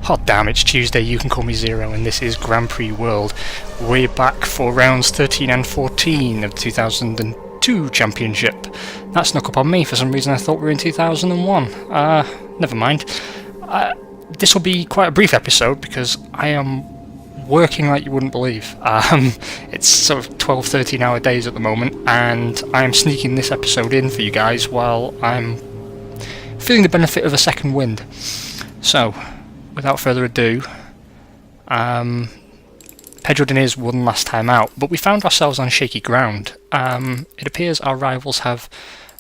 Hot damn, it's Tuesday, you can call me Zero, and this is Grand Prix World. We're back for rounds 13 and 14 of the 2002 Championship. That snuck up on me. For some reason I thought we were in 2001. Never mind. This will be quite a brief episode because I am working like you wouldn't believe. It's sort of 12-13 hour days at the moment, and I am sneaking this episode in for you guys while I'm feeling the benefit of a second wind. So, without further ado, Pedro Diniz won last time out, but we found ourselves on shaky ground. It appears our rivals have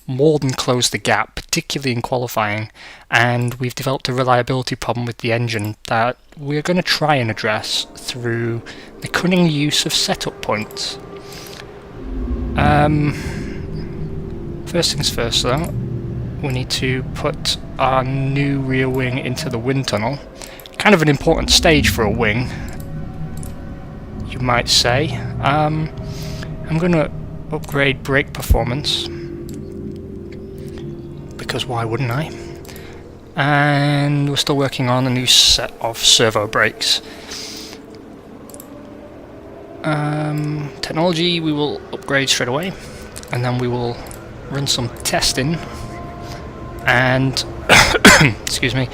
more than closed the gap, particularly in qualifying, and we've developed a reliability problem with the engine that we're going to try and address through the cunning use of setup points. First things first though, we need to put our new rear wing into the wind tunnel. Kind of an important stage for a wing, you might say. I'm going to upgrade brake performance, because why wouldn't I? And we're still working on a new set of servo brakes. Technology we will upgrade straight away, and then we will run some testing and excuse me,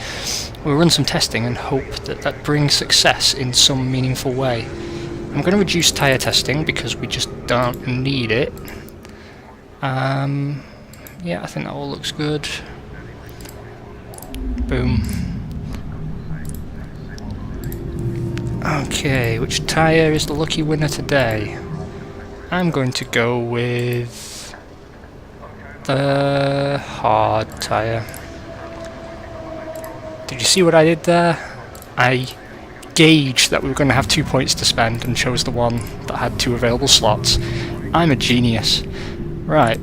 we'll run some testing and hope that that brings success in some meaningful way. I'm going to reduce tyre testing because we just don't need it. Yeah, I think that all looks good. Boom. Okay, which tyre is the lucky winner today? I'm going to go with the hard tyre. Did you see what I did there? I gauged that we were going to have 2 points to spend and chose the one that had 2 available slots. I'm a genius. Right.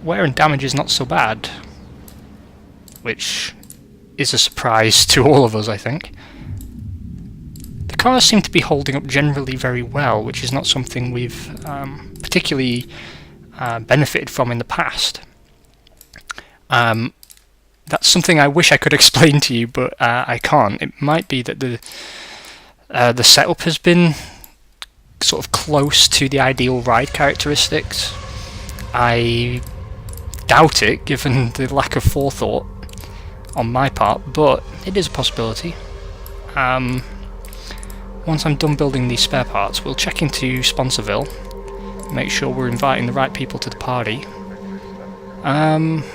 Wear and damage is not so bad, which is a surprise to all of us, I think. The cars seem to be holding up generally very well, which is not something we've particularly benefited from in the past. That's something I wish I could explain to you, but I can't. It might be that the setup has been sort of close to the ideal ride characteristics. I doubt it, given the lack of forethought on my part, but it is a possibility. Once I'm done building these spare parts, we'll check into Sponsorville, make sure we're inviting the right people to the party.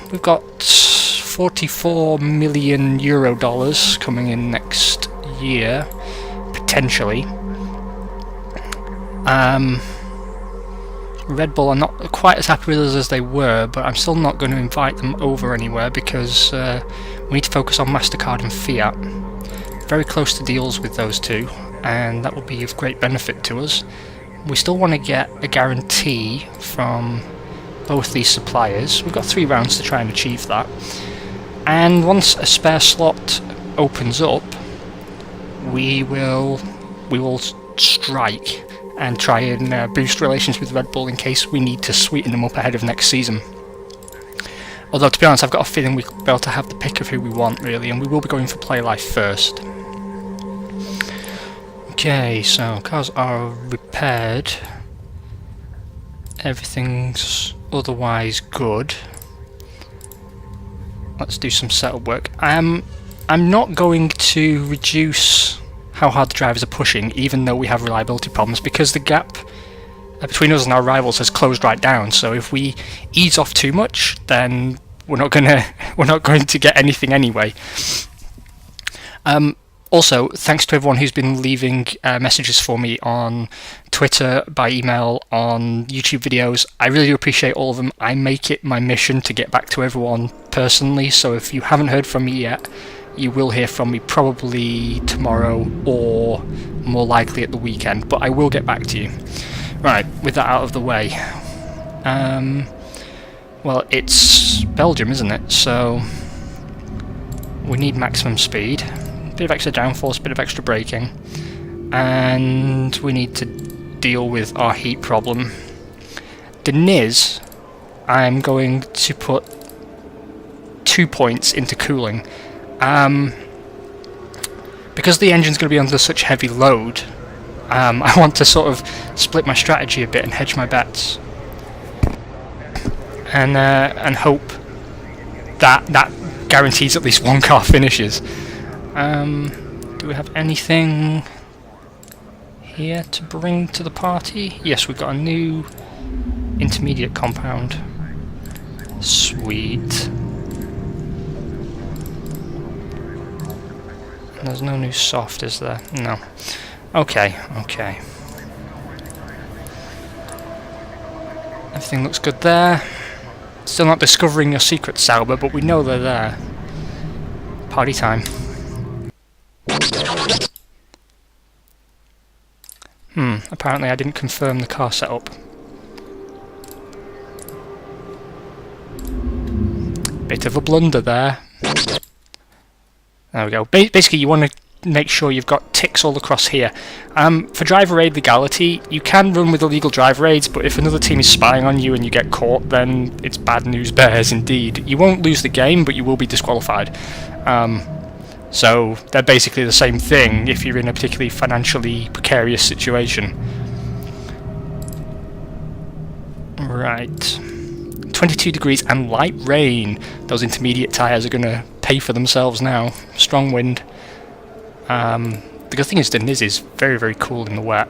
We've got 44 million euro dollars coming in next year, potentially. Red Bull are not quite as happy with us as they were, but I'm still not going to invite them over anywhere because we need to focus on MasterCard and Fiat. Very close to deals with those two, and that will be of great benefit to us. We still want to get a guarantee from both these suppliers. We've got 3 rounds to try and achieve that. And once a spare slot opens up, we will strike and try and boost relations with Red Bull in case we need to sweeten them up ahead of next season. Although, to be honest, I've got a feeling we'll be able to have the pick of who we want, really, and we will be going for Play Life first. Okay, so cars are repaired. Everything's otherwise good. Let's do some setup work. I'm not going to reduce how hard the drivers are pushing, even though we have reliability problems, because the gap between us and our rivals has closed right down. So if we ease off too much, then we're not going to get anything anyway. Also, thanks to everyone who's been leaving messages for me on Twitter, by email, on YouTube videos. I really do appreciate all of them. I make it my mission to get back to everyone personally, so if you haven't heard from me yet, you will hear from me probably tomorrow or more likely at the weekend, but I will get back to you. Right, with that out of the way. Well, it's Belgium, isn't it? So we need maximum speed. Bit of extra downforce, bit of extra braking, and we need to deal with our heat problem. Diniz, I'm going to put 2 points into cooling. because the engine's going to be under such heavy load, I want to sort of split my strategy a bit and hedge my bets, and hope that guarantees at least one car finishes. Do we have anything here to bring to the party? Yes, we've got a new intermediate compound. Sweet. There's no new soft, is there? No. Okay, okay. Everything looks good there. Still not discovering your secrets, Sauber, but we know they're there. Party time. Apparently I didn't confirm the car setup. Bit of a blunder there. There we go. Basically, you want to make sure you've got ticks all across here. For driver aid legality, you can run with illegal driver aids, but if another team is spying on you and you get caught, then it's bad news bears indeed. You won't lose the game, but you will be disqualified. So they're basically the same thing if you're in a particularly financially precarious situation. Right. 22 degrees and light rain. Those intermediate tyres are going to pay for themselves now. Strong wind. The good thing is the Niz is very, very cool in the wet.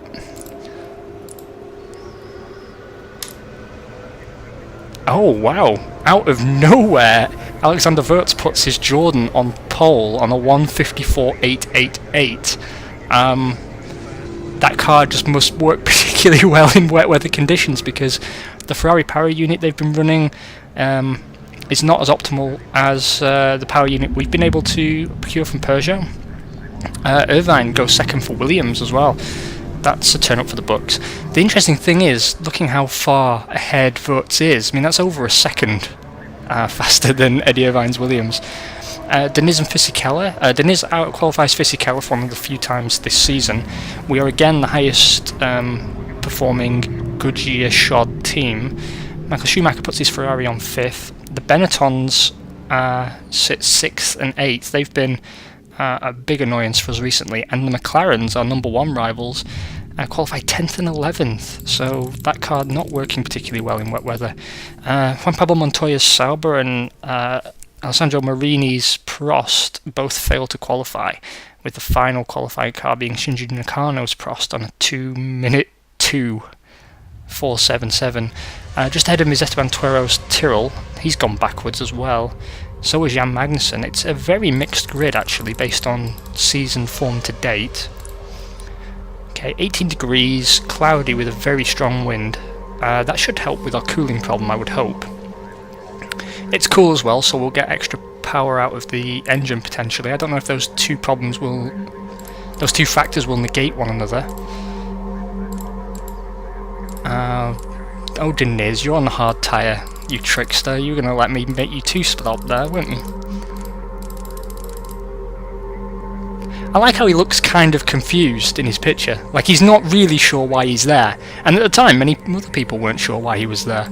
Oh wow! Out of nowhere, Alexander Wurz puts his Jordan on pole on a 1:54.888. That car just must work particularly well in wet weather conditions, because the Ferrari power unit they've been running is not as optimal as the power unit we've been able to procure from Peugeot. Irvine goes second for Williams as well. That's a turn up for the books. The interesting thing is, looking how far ahead Wurz is, I mean that's over a second faster than Eddie Irvine's Williams. Deniz and Fisichella. Deniz out-qualifies Fisichella for one of the few times this season. We are again the highest performing Goodyear shod team. Michael Schumacher puts his Ferrari on 5th. The Benettons sit 6th and 8th. They've been a big annoyance for us recently, and the McLarens, our number 1 rivals, qualify 10th and 11th, so that car not working particularly well in wet weather. Juan Pablo Montoya's Sauber and Alessandro Marini's Prost both failed to qualify, with the final qualifying car being Shinji Nakano's Prost on a 2-minute 2.477. Just ahead of him is Esteban Tuero's Tyrrell. He's gone backwards as well. So is Jan Magnussen. It's a very mixed grid actually, based on season form to date. Okay, 18 degrees, cloudy with a very strong wind. That should help with our cooling problem, I would hope. It's cool as well, so we'll get extra power out of the engine potentially. I don't know if those two factors will negate one another. Oh Deniz, you're on the hard tyre, you trickster. You were going to let me make you 2-stop there, weren't you? I like how he looks kind of confused in his picture, like he's not really sure why he's there, and at the time many other people weren't sure why he was there.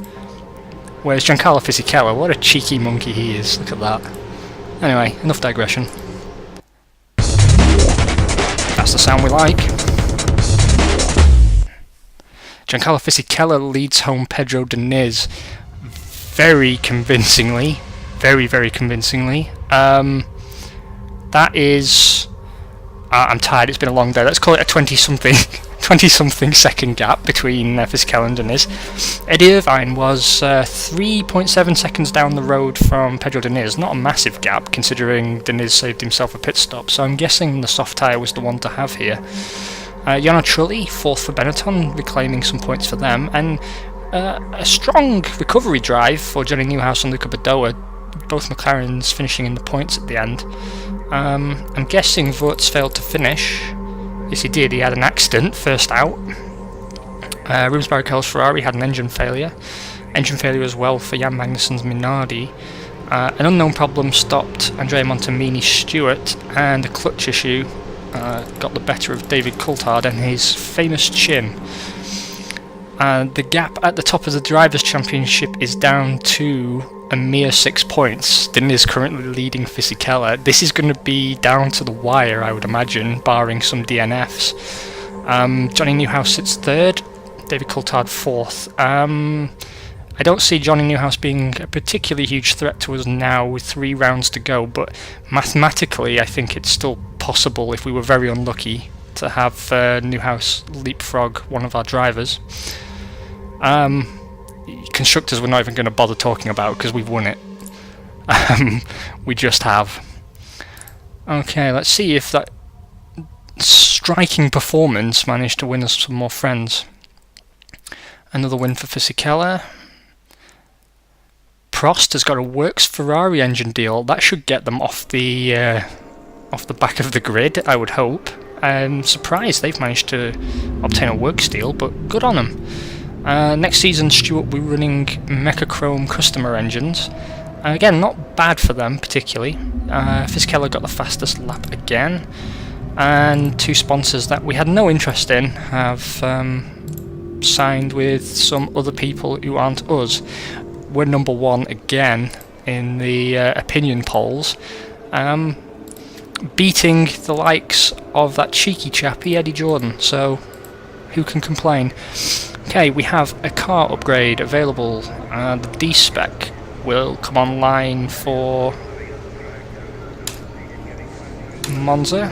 Whereas Giancarlo Fisichella, what a cheeky monkey he is, look at that. Anyway, enough digression. That's the sound we like. Giancarlo Fisichella leads home Pedro Diniz very convincingly. Very, very convincingly. That is... I'm tired, it's been a long day. Let's call it a 20-something second gap between Fisichella and Diniz. Eddie Irvine was 3.7 seconds down the road from Pedro Diniz. Not a massive gap, considering Diniz saved himself a pit stop, so I'm guessing the soft tyre was the one to have here. Jarno Trulli, 4th for Benetton, reclaiming some points for them, and a strong recovery drive for Johnny Newhouse and Luca Badoa, both McLarens finishing in the points at the end. I'm guessing Wurz failed to finish. Yes, he did. He had an accident, first out. Rubens Barrichello's Ferrari had an engine failure. Engine failure as well for Jan Magnussen's Minardi. An unknown problem stopped Andrea Montemini's Stewart, and a clutch issue got the better of David Coulthard and his famous chin. The gap at the top of the Drivers' Championship is down to a mere 6 points. Din is currently leading Fisichella. This is going to be down to the wire, I would imagine, barring some DNFs. Johnny Newhouse sits third, David Coulthard fourth. I don't see Johnny Newhouse being a particularly huge threat to us now with 3 rounds to go, but mathematically I think it's still possible, if we were very unlucky, to have Newhouse leapfrog one of our drivers. Constructors we're not even going to bother talking about because we've won it. We just have. Okay, let's see if that striking performance managed to win us some more friends. Another win for Fisichella. Prost has got a Works Ferrari engine deal. That should get them off the back of the grid, I would hope. I'm surprised they've managed to obtain a Works deal, but good on them. Next season, Stuart will be running Mechachrome customer engines. Again, not bad for them particularly. Fisichella got the fastest lap again, and 2 sponsors that we had no interest in have signed with some other people who aren't us. We're number 1 again in the opinion polls, beating the likes of that cheeky chappy Eddie Jordan, so who can complain? Okay, we have a car upgrade available. The D-Spec will come online for Monza.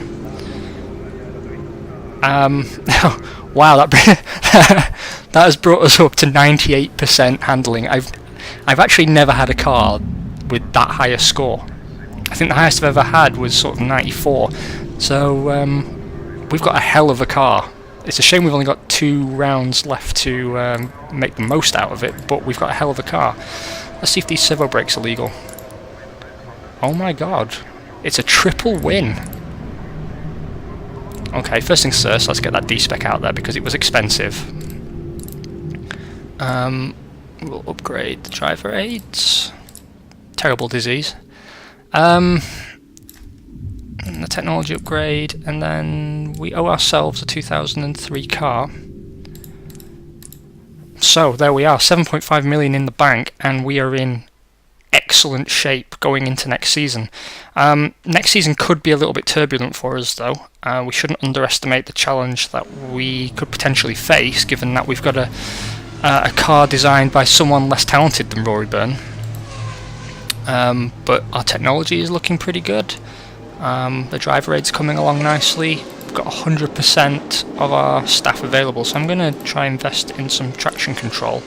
Wow, that has brought us up to 98% handling. I've actually never had a car with that high a score. I think the highest I've ever had was sort of 94. So we've got a hell of a car. It's a shame we've only got 2 rounds left to make the most out of it, but we've got a hell of a car. Let's see if these servo brakes are legal. Oh my god, it's a triple win. Okay, first things first, let's get that D-Spec out there because it was expensive. We'll upgrade the driver aids. Terrible disease. And the technology upgrade, and then we owe ourselves a 2003 car. So there we are, 7.5 million in the bank, and we are in excellent shape going into next season. Next season could be a little bit turbulent for us though. We shouldn't underestimate the challenge that we could potentially face, given that we've got a car designed by someone less talented than Rory Byrne. But our technology is looking pretty good. The driver aid's coming along nicely. We've got 100% of our staff available, so I'm going to try and invest in some traction control,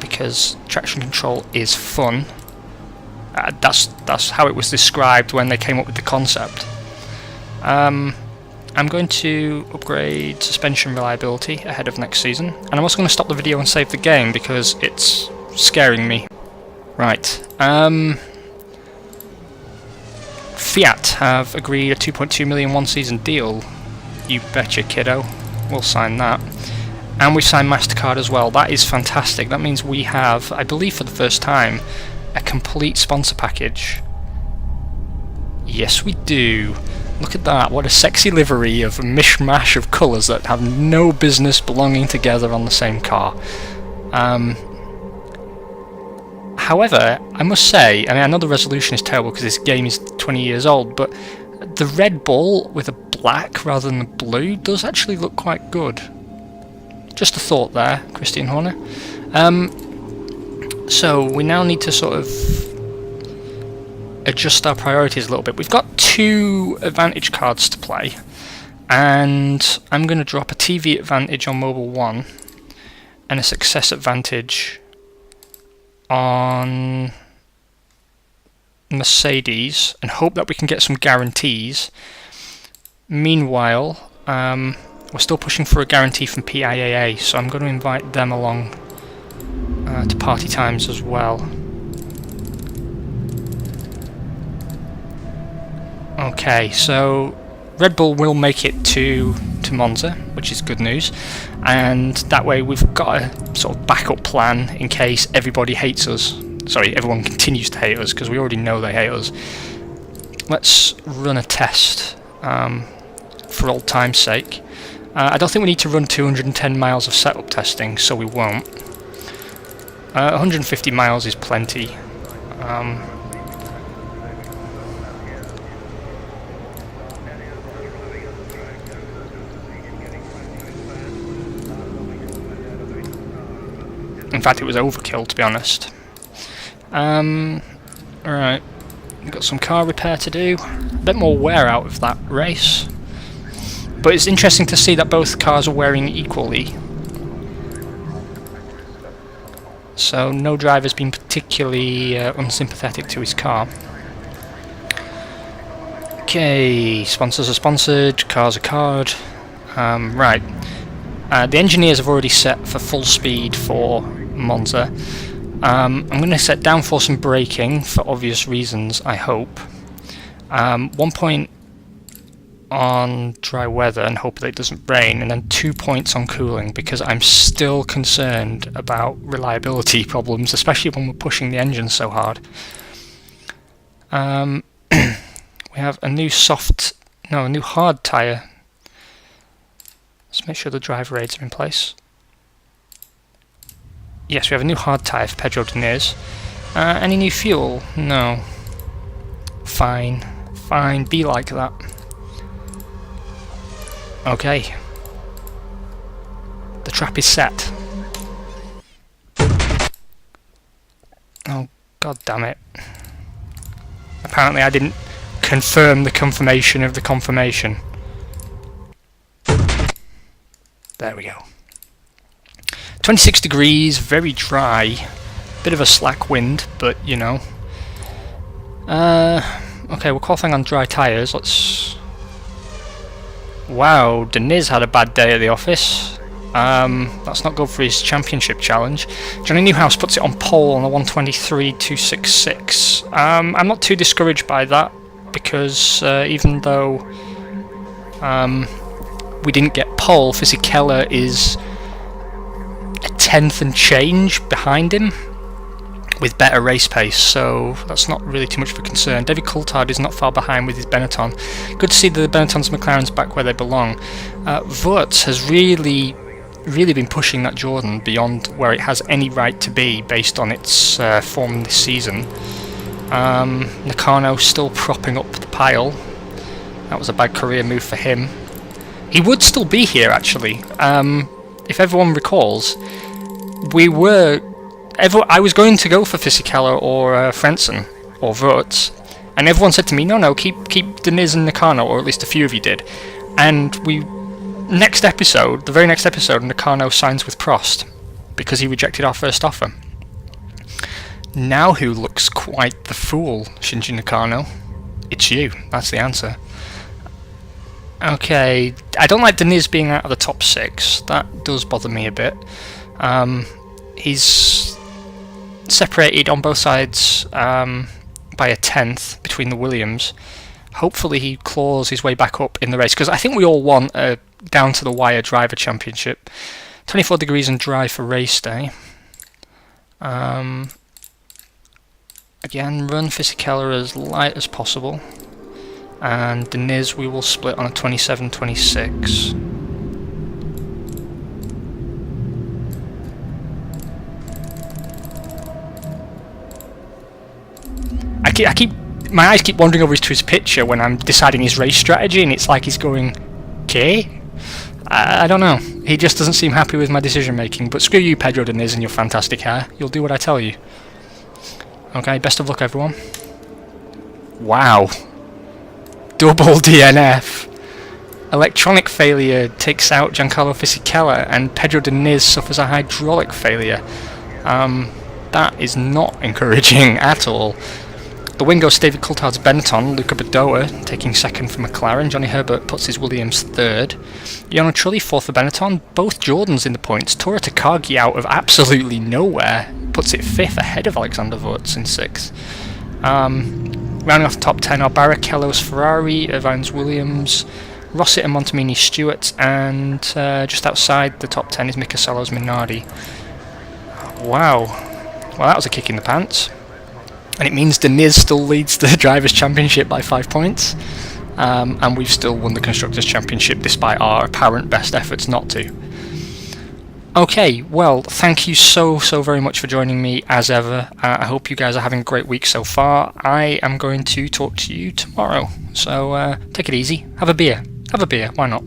because traction control is fun. That's how it was described when they came up with the concept. I'm going to upgrade suspension reliability ahead of next season, and I'm also going to stop the video and save the game because it's scaring me. Right. Fiat have agreed a 2.2 million one-season deal. You betcha, kiddo. We'll sign that. And we've signed MasterCard as well. That is fantastic. That means we have, I believe for the first time, a complete sponsor package. Yes, we do. Look at that. What a sexy livery of a mishmash of colours that have no business belonging together on the same car. However, I must say, I know the resolution is terrible because this game is 20 years old, but the Red Bull with a black rather than the blue does actually look quite good. Just a thought there, Christian Horner. So we now need to sort of adjust our priorities a little bit. We've got 2 advantage cards to play, and I'm going to drop a TV advantage on Mobile 1 and a success advantage on Mercedes, and hope that we can get some guarantees. Meanwhile, we're still pushing for a guarantee from PIAA, so I'm going to invite them along to party times as well. Okay, so Red Bull will make it to Monza, which is good news, and that way we've got a sort of backup plan in case everybody hates us. Sorry, everyone continues to hate us, because we already know they hate us. Let's run a test for old time's sake. I don't think we need to run 210 miles of setup testing, so we won't. 150 miles is plenty. In fact, it was overkill, to be honest. Alright, we've got some car repair to do. A bit more wear out of that race. But it's interesting to see that both cars are wearing equally. So no driver's been particularly unsympathetic to his car. Okay, sponsors are sponsored, cars are card. Right, the engineers have already set for full speed for Monza. I'm going to set downforce and braking for obvious reasons, I hope. 1 point on dry weather and hope that it doesn't rain, and then 2 points on cooling because I'm still concerned about reliability problems, especially when we're pushing the engine so hard. We have a new a new hard tyre. Let's make sure the driver aids are in place. Yes, we have a new hard tyre for Pedro Diniz. Any new fuel? No. Fine. Fine, be like that. Okay. The trap is set. Oh, god damn it. Apparently I didn't confirm the confirmation of the confirmation. There we go. 26 degrees, very dry. Bit of a slack wind, but you know. Okay, we're qualifying on dry tyres. Wow, Deniz had a bad day at the office. That's not good for his championship challenge. Johnny Newhouse puts it on pole on the 123.266. I'm not too discouraged by that because even though we didn't get pole, Fisichella is a tenth and change behind him with better race pace, so that's not really too much of a concern. David Coulthard is not far behind with his Benetton. Good to see the Benettons and McLarens back where they belong. Wurtz has really been pushing that Jordan beyond where it has any right to be based on its form this season. Nakano still propping up the pile. That was a bad career move for him. He would still be here actually. If everyone recalls, I was going to go for Fisichella or Frentzen or Wurtz, and everyone said to me, no, keep Deniz and Nakano, or at least a few of you did. And the very next episode, Nakano signs with Prost because he rejected our first offer. Now who looks quite the fool, Shinji Nakano? It's you, that's the answer. Okay, I don't like Deniz being out of the top 6, that does bother me a bit. He's separated on both sides by a tenth between the Williams. Hopefully he claws his way back up in the race, because I think we all want a down-to-the-wire driver championship. 24 degrees and dry for race day. Again, run Fisichella as light as possible. And Deniz we will split on a 27-26. My eyes keep wandering over to his picture when I'm deciding his race strategy, and it's like he's going, "Okay?" I don't know. He just doesn't seem happy with my decision making. But screw you, Pedro Deniz, and your fantastic hair. You'll do what I tell you. Okay, best of luck, everyone. Wow. Double DNF. Electronic failure takes out Giancarlo Fisichella, and Pedro Deniz suffers a hydraulic failure. That is not encouraging at all. The win goes to David Coulthard's Benetton, Luca Badoa taking second for McLaren, Johnny Herbert puts his Williams third, Jarno Trulli fourth for Benetton, both Jordans in the points, Tora Takagi out of absolutely nowhere puts it fifth ahead of Alexander Wurtz in sixth. Rounding off the top 10 are Barrichello's Ferrari, Irvine's Williams, Rosset and Montemini Stewart, and just outside the top 10 is Mikaselo's Minardi. Wow, well that was a kick in the pants. And it means Deniz still leads the Drivers' Championship by 5 points, and we've still won the Constructors' Championship despite our apparent best efforts not to. Okay, well, thank you so very much for joining me as ever. I hope you guys are having a great week so far. I am going to talk to you tomorrow, so take it easy. Have a beer. Why not?